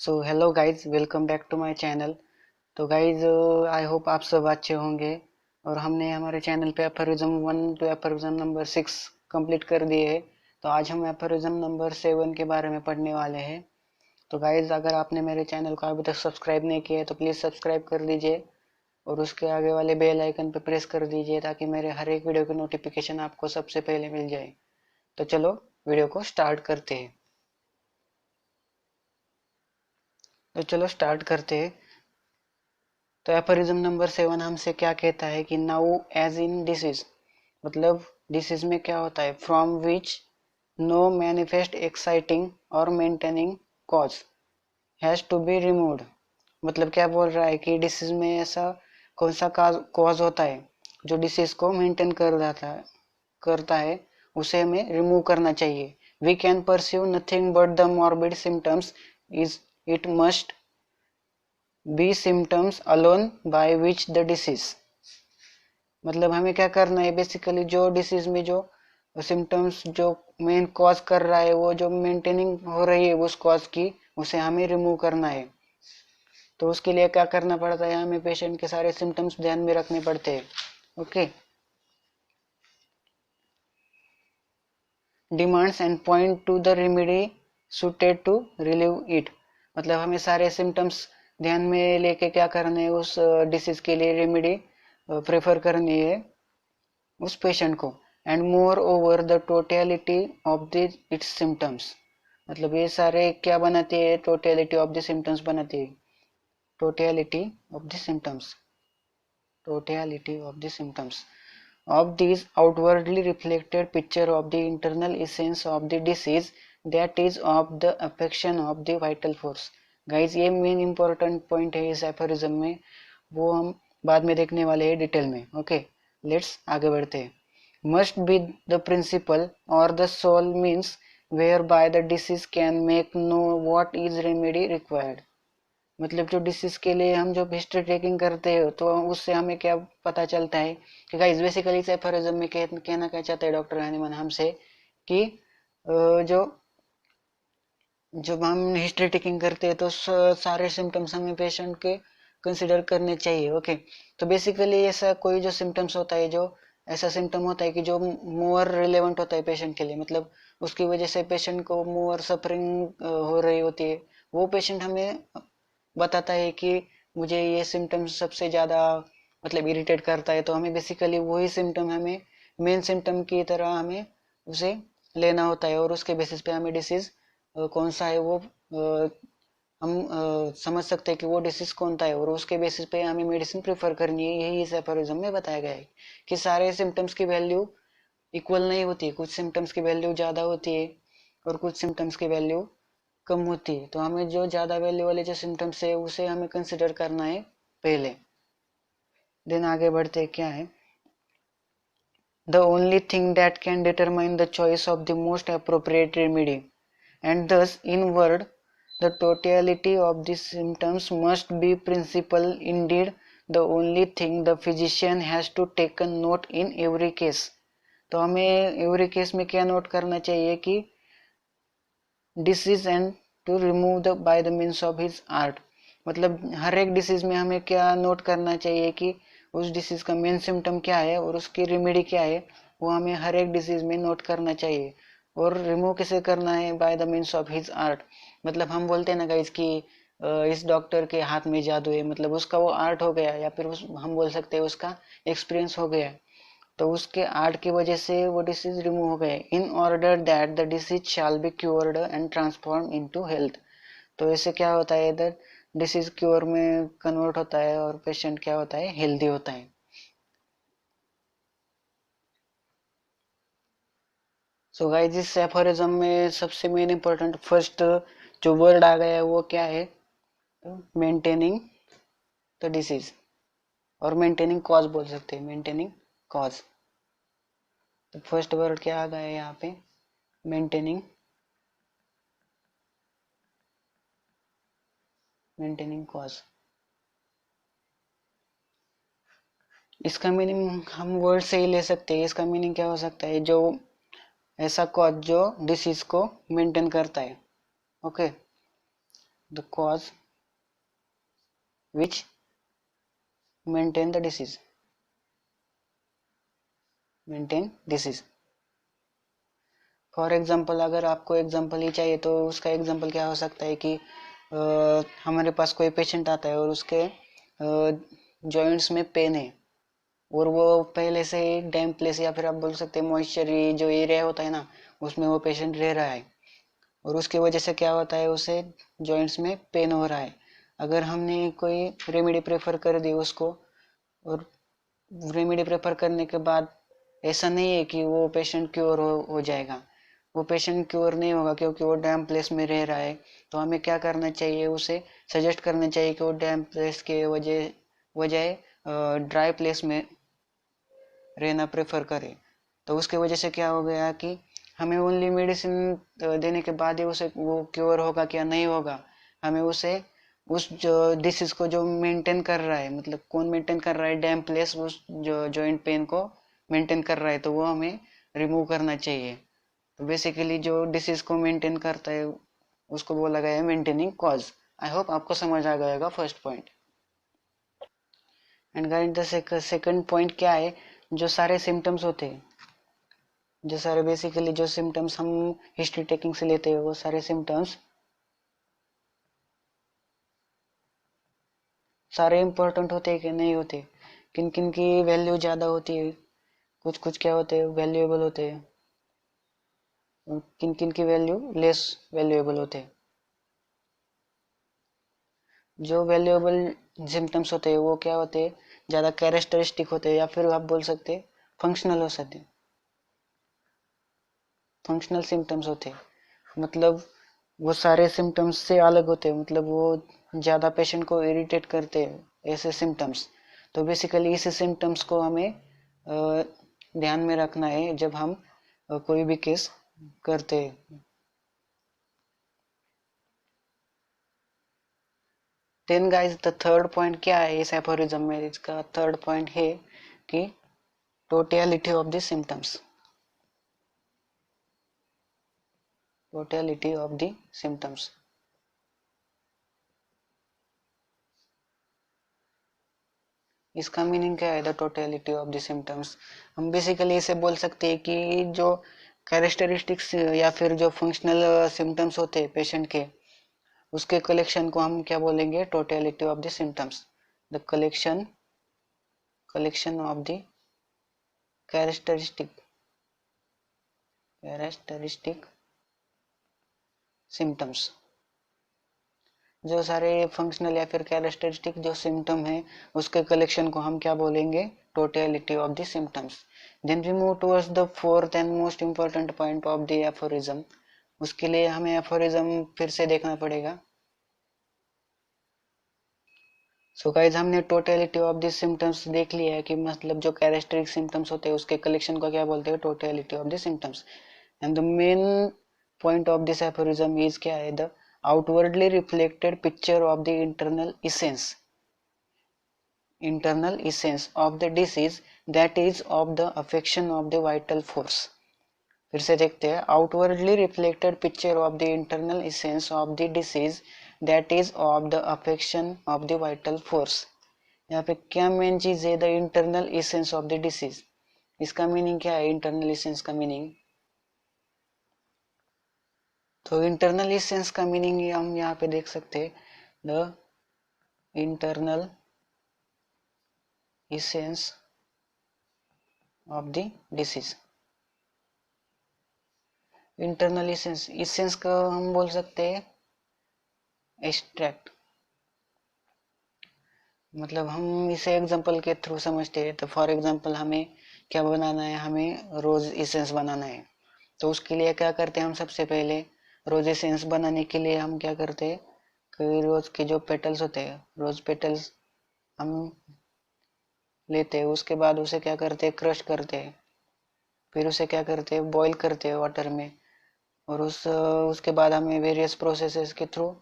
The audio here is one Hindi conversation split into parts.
So hello guys, welcome back to my channel. तो गाइज, आई होप आप सब अच्छे होंगे। और हमने हमारे चैनल पे aphorism 1 to aphorism number 6 complete कर दिए है। तो आज हम एफरिज्म नंबर 7 के बारे में पढ़ने वाले हैं। तो गाइज, अगर आपने मेरे चैनल को अभी तक सब्सक्राइब नहीं किया है तो प्लीज़ सब्सक्राइब कर दीजिए और उसके आगे वाले बेल आइकन पर प्रेस कर दीजिए ताकि मेरे हर एक वीडियो की नोटिफिकेशन आपको सबसे पहले मिल जाए। तो चलो वीडियो को स्टार्ट करते हैं। तो एफरिज्म नंबर 7 हमसे क्या कहता है कि नाउ एज इन डिसीज, मतलब डिसीज में क्या होता है, from which no manifest exciting और maintaining cause has to be removed. मतलब क्या बोल रहा है कि डिसीज में ऐसा कौन सा कॉज होता है जो डिसीज को मेंटेन करता है उसे हमें रिमूव करना चाहिए। We can pursue nothing but the morbid symptoms is it must be symptoms alone by which the disease. मतलब हमें क्या करना है, बेसिकली जो डिसीज में जो सिम्टम्स जो मेन कॉज कर रहा है, वो जो मेंटेनिंग हो रही है उस कॉज की, उसे हमें रिमूव करना है। तो उसके लिए क्या करना पड़ता है, हमें पेशेंट के सारे सिम्टम्स ध्यान में रखने पड़ते हैं। Okay, demands and point to the remedy suited to relieve it. मतलब हमें सारे सिम्टम्स ध्यान में लेके क्या करना है, उस डिसीज के लिए रेमेडी प्रेफर करनी है उस पेशेंट को। And more over the totality of the it's symptoms. मतलब ये सारे क्या बनाती है, टोटलिटी ऑफ द सिम्टम्स बनाती है। Totality of the symptoms, totality of the symptoms of these outwardly reflected picture of the internal essence of the disease, that is of the affection of the vital force। Guys, ये मेन इंपॉर्टेंट पॉइंट है इस एफोरिज्म में, वो हम बाद में देखने वाले हैं डिटेल में। ओके, लेट्स आगे बढ़ते हैं। मस्ट बी द प्रिंसिपल और the soul means where by the disease can make know what is remedy required. मतलब जो डिसीज के लिए हम जो हिस्ट्री टेकिंग करते हैं तो उससे हमें क्या पता चलता है कि गाइस, बेसिकली सेफरिज्म में कहना क्या चाहते हैं डॉक्टर हनीमन हमसे कि जो जब हम हिस्ट्री टेकिंग करते हैं तो सारे सिम्टम्स हमें पेशेंट के कंसिडर करने चाहिए। ओके, तो बेसिकली ऐसा कोई जो सिम्टम्स होता है, जो ऐसा सिम्टम होता है कि जो मोर रिलेवेंट होता है पेशेंट के लिए, मतलब उसकी वजह से पेशेंट को मोर सफरिंग हो रही होती है, वो पेशेंट हमें बताता है कि मुझे ये सिम्टम सबसे ज़्यादा मतलब इरिटेट करता है, तो हमें बेसिकली वही सिम्टम हमें मेन सिम्टम की तरह हमें उसे लेना होता है और उसके बेसिस पे हमें डिसीज कौन सा है वो हम समझ सकते हैं कि वो डिसीज कौन सा है और उसके बेसिस पे हमें मेडिसिन प्रेफर करनी है। यही इस एफोरिज्म में बताया गया है कि सारे सिम्टम्स की वैल्यू इक्वल नहीं होती, कुछ सिम्टम्स की वैल्यू ज़्यादा होती है और कुछ सिम्टम्स की वैल्यू कम होती है। तो हमें जो ज़्यादा वैल्यू वाले जो सिम्टम्स है उसे हमें कंसिडर करना है पहले। देन आगे बढ़ते क्या है, the only thing that can determine the choice of the most appropriate remedy and thus inward the totality of the symptoms must be principal, indeed the only thing the physician has to take a note in every case। तो हमें एवरी केस में क्या नोट करना चाहिए कि disease and to remove the by the means of his art. मतलब हर एक डिसीज में हमें क्या नोट करना चाहिए कि उस डिसीज का मेन सिम्टम क्या है और उसकी रेमेडी क्या है, वो हमें हर एक डिसीज में नोट करना चाहिए। और रिमूव कैसे करना है, bye the means of his art. मतलब हम बोलते हैं ना गाइस कि इस डॉक्टर के हाथ में जादू है, मतलब उसका वो आर्ट हो गया, या फिर हम बोल सकते हैं उसका एक्सपीरियंस हो गया। तो उसके आर्ट की वजह से वो डिसीज रिमूव हो गए। In order that the disease shall be cured and transform into health. तो ऐसे क्या होता है, इधर डिसीज क्योर में कन्वर्ट होता है और पेशेंट क्या होता है, हेल्दी होता है। सो गाइस, इस एफोरिज्म में सबसे मेन इंपॉर्टेंट फर्स्ट जो वर्ड आ गया है वो क्या है, मेंटेनिंग द डिसीज, और मेंटेनिंग कॉज बोल सकते हैं, मेंटेनिंग कॉज। तो फर्स्ट वर्ड क्या आ गया है यहाँ पे, मेंटेनिंग, मेंटेनिंग कॉज। इसका मीनिंग हम वर्ड से ही ले सकते हैं। इसका मीनिंग क्या हो सकता है, जो ऐसा कॉज जो डिसीज को मेंटेन करता है। Okay, the cause which maintain the disease, maintain disease. For example अगर आपको एग्जाम्पल ही चाहिए तो उसका एग्जाम्पल क्या हो सकता है कि हमारे पास कोई पेशेंट आता है और उसके जॉइंट्स में पेन है और वो पहले से ही डैम्प प्लेस या फिर आप बोल सकते हैं मॉइस्चरी जो एरिया होता है ना उसमें वो पेशेंट रह रहा है और उसकी वजह से क्या होता है उसे जॉइंट्स में पेन हो रहा है। अगर हमने कोई रेमेडी प्रेफर कर दी उसको और रेमेडी प्रेफर करने के बाद ऐसा नहीं है कि वो पेशेंट क्योर हो जाएगा, वो पेशेंट क्योर नहीं होगा क्योंकि वो डैम प्लेस में रह रहा है। तो हमें क्या करना चाहिए, उसे सजेस्ट करना चाहिए कि वो डैम प्लेस के वजह ड्राई प्लेस में रहना प्रेफर करे। तो उसके वजह से क्या हो गया कि हमें ओनली मेडिसिन देने के बाद ही उसे वो क्योर होगा क्या नहीं होगा, हमें उसे उस जो डिसीज को जो मेंटेन कर रहा है, मतलब कौन मेंटेन कर रहा है, डैम प्लेस उस जो जॉइंट पेन को मेंटेन कर रहा है तो वो हमें रिमूव करना चाहिए। तो बेसिकली जो डिसीज को मेंटेन करता है उसको बोला गया है मेंटेनिंग कॉज। आई होप आपको समझ आ गएगा first point. And guys the second point क्या है, जो सारे सिम्टम्स होते हैं, जो सारे बेसिकली जो सिम्टम्स हम हिस्ट्री टेकिंग से लेते हैं वो सारे सिम्टम्स सारे इम्पोर्टेंट होते हैं कि नहीं होते, किन किन की वैल्यू ज़्यादा होती है, कुछ कुछ क्या होते हैं वैल्यूएबल होते हैं, किन किन की वैल्यू लेस वैल्यूएबल होते हैं। जो वैल्यूएबल सिम्टम्स होते हैं वो क्या होते हैं, ज़्यादा कैरेक्टरिस्टिक होते हैं या फिर आप बोल सकते हैं फंक्शनल हो सकते हैं, फंक्शनल सिम्टम्स होते हैं मतलब वो सारे सिम्टम्स से अलग होते हैं, मतलब वो ज़्यादा पेशेंट को इरिटेट करते हैं ऐसे सिम्टम्स। तो बेसिकली इसी सिम्टम्स को हमें ध्यान में रखना है जब हम कोई भी केस करते हैं। Then guys the third point क्या है इस एफोरिज्म में, इसका थर्ड पॉइंट है कि totality of the symptoms, totality of the symptoms. इसका मीनिंग क्या है the totality of the symptoms, हम बेसिकली इसे बोल सकते हैं कि जो कैरेक्टरिस्टिक्स या फिर जो फंक्शनल सिम्टम्स होते हैं पेशेंट के उसके कलेक्शन को हम क्या बोलेंगे, totality of the symptoms, the collection of the characteristic symptoms. जो सारे फंक्शनल या फिर कैरेक्टरिस्टिक जो सिम्टम है उसके कलेक्शन को हम क्या बोलेंगे, totality of the symptoms. Then we move towards the fourth and most important point of the aphorism. उसके लिए हमें एफोरिज्म फिर से देखना पड़ेगा। सो गाइस हमने टोटलिटी ऑफ द सिम्टम्स देख लिया है कि मतलब जो कैरेक्टरिस्टिक सिम्टम्स होते हैं उसके कलेक्शन को क्या बोलते हैं, totality of the symptoms. And the main point of this aphorism is क्या है, the outwardly reflected picture of the internal essence of the disease, that is of the affection of the vital force। फिर से देखते हैं, outwardly reflected picture of the internal essence of the disease, that is of the affection of the vital force। यहाँ पे क्या मेन चीज है, the internal essence of the disease. इसका मीनिंग क्या है, इंटरनल इसेंस का मीनिंग, तो इंटरनल इसेंस का मीनिंग हम यहाँ पे देख सकते हैं, the internal essence of the disease. Internal essence का हम बोल सकते हैं एक्सट्रैक्ट, मतलब हम इसे एग्जांपल के थ्रू समझते हैं। तो फॉर एग्जांपल हमें क्या बनाना है, हमें रोज इसेंस बनाना है। तो उसके लिए क्या करते हैं हम, सबसे पहले रोज इसेंस बनाने के लिए हम क्या करते हैं कि रोज के जो पेटल्स होते हैं, रोज पेटल्स हम लेते हैं, उसके बाद उसे क्या करते हैं, क्रश करते हैं, फिर उसे क्या करते हैं, बॉईल करते हैं वाटर में, और उसके बाद हमें वेरियस प्रोसेसेस के थ्रू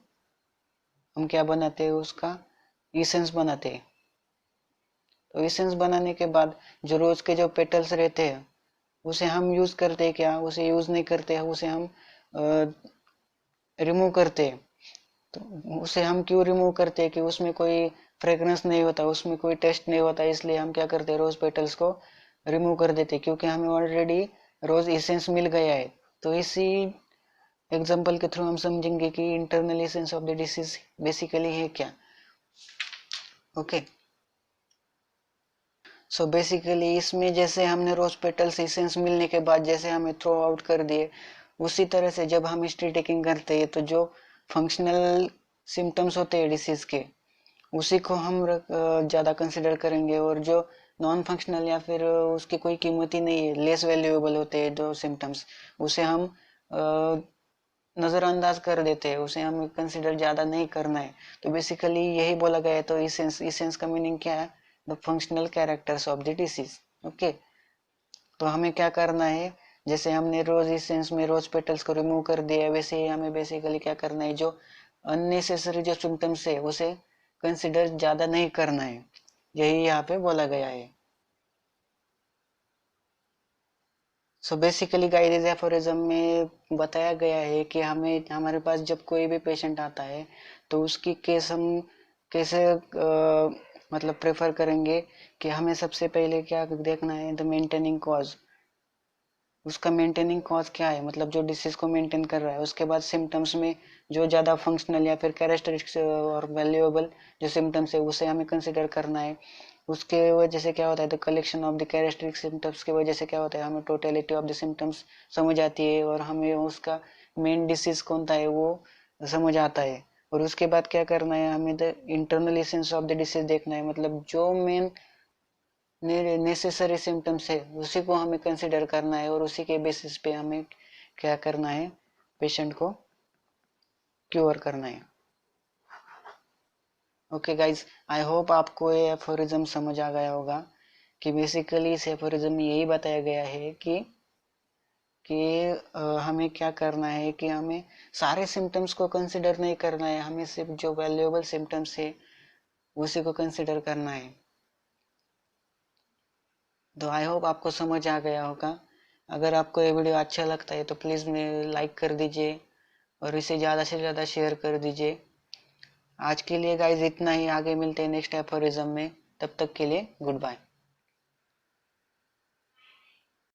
हम क्या बनाते हैं, उसका इसेंस बनाते हैं। तो इसेंस बनाने के बाद जो रोज के जो पेटल्स रहते हैं उसे हम यूज करते हैं क्या, उसे यूज नहीं करते हैं, उसे हम रिमूव करते हैं। तो उसे हम क्यों रिमूव करते हैं कि उसमें कोई फ्रेग्रेंस नहीं होता, उसमें कोई टेस्ट नहीं होता, इसलिए हम क्या करते हैं, रोज पेटल्स को रिमूव कर देते हैं, क्योंकि हमें ऑलरेडी रोज इसेंस मिल गया है। तो इसी एग्जांपल के थ्रू हम समझेंगे कि internal essence of the disease basically है क्या। ओके, सो बेसिकली इसमें जैसे हमने रोज पेटल्स इसेंस मिलने के बाद जैसे हमें थ्रो आउट कर दिए, उसी तरह से जब हम हिस्ट्री टेकिंग करते हैं तो जो फंक्शनल सिम्टम्स होते हैं डिसीज के, उसी को हम ज़्यादा कंसिडर करेंगे, और जो नॉन फंक्शनल या फिर उसकी कोई कीमत ही नहीं है, लेस वैल्यूएबल होते हैं जो सिम्टम्स, उसे हम नज़रअंदाज कर देते हैं, उसे हमें कंसिडर ज़्यादा नहीं करना है। तो बेसिकली यही बोला गया है। तो इसेंस का मीनिंग क्या है, the functional characters of the disease. Okay, तो हमें क्या करना है, जैसे हमने रोज इसेंस में रोज पेटल्स को रिमूव कर दिया, वैसे ही हमें बेसिकली क्या करना है, जो अननेसेसरी जो सिम्टम्स है उसे कंसिडर ज्यादा नहीं करना है, यही यहाँ पे बोला गया है। सो बेसिकली गाइडेड एफोरिज्म में बताया गया है कि हमें हमारे पास जब कोई भी पेशेंट आता है तो उसकी केस हम कैसे मतलब प्रेफर करेंगे, कि हमें सबसे पहले क्या देखना है, द मेंटेनिंग कॉज, उसका मेंटेनिंग कॉज क्या है, मतलब जो डिसीज को मेंटेन कर रहा है। उसके बाद सिम्टम्स में जो ज़्यादा फंक्शनल या फिर कैरेक्टरिस्टिक्स और वैल्यूएबल जो सिम्टम्स है उसे हमें कंसिडर करना है। उसके वजह से क्या होता है, the collection of the characteristic symptoms की वजह से क्या होता है, हमें टोटलिटी ऑफ द सिम्टम्स समझ आती है, और हमें उसका मेन डिसीज कौन सा है वो समझ आता है। और उसके बाद क्या करना है, हमें the internal essence of the disease देखना है, मतलब जो मेन नेसेसरी सिम्टम्स है उसी को हमें कंसिडर करना है, और उसी के बेसिस पे हमें क्या करना है, पेशेंट को क्योर करना है। ओके गाइज, आई होप आपको ये एफोरिज्म समझ आ गया होगा, कि बेसिकली इस एफोरिज्म में यही बताया गया है कि हमें क्या करना है, कि हमें सारे सिम्टम्स को कंसिडर नहीं करना है, हमें सिर्फ जो वैल्यूएबल सिम्टम्स है उसी को कंसिडर करना है। तो आई होप आपको समझ आ गया होगा। अगर आपको ये वीडियो अच्छा लगता है तो प्लीज़ लाइक कर दीजिए, और इसे ज़्यादा से ज़्यादा शेयर कर दीजिए। आज के लिए गाइज इतना ही, आगे मिलते हैं नेक्स्ट एफोरिज्म में, तब तक के लिए गुड बाय।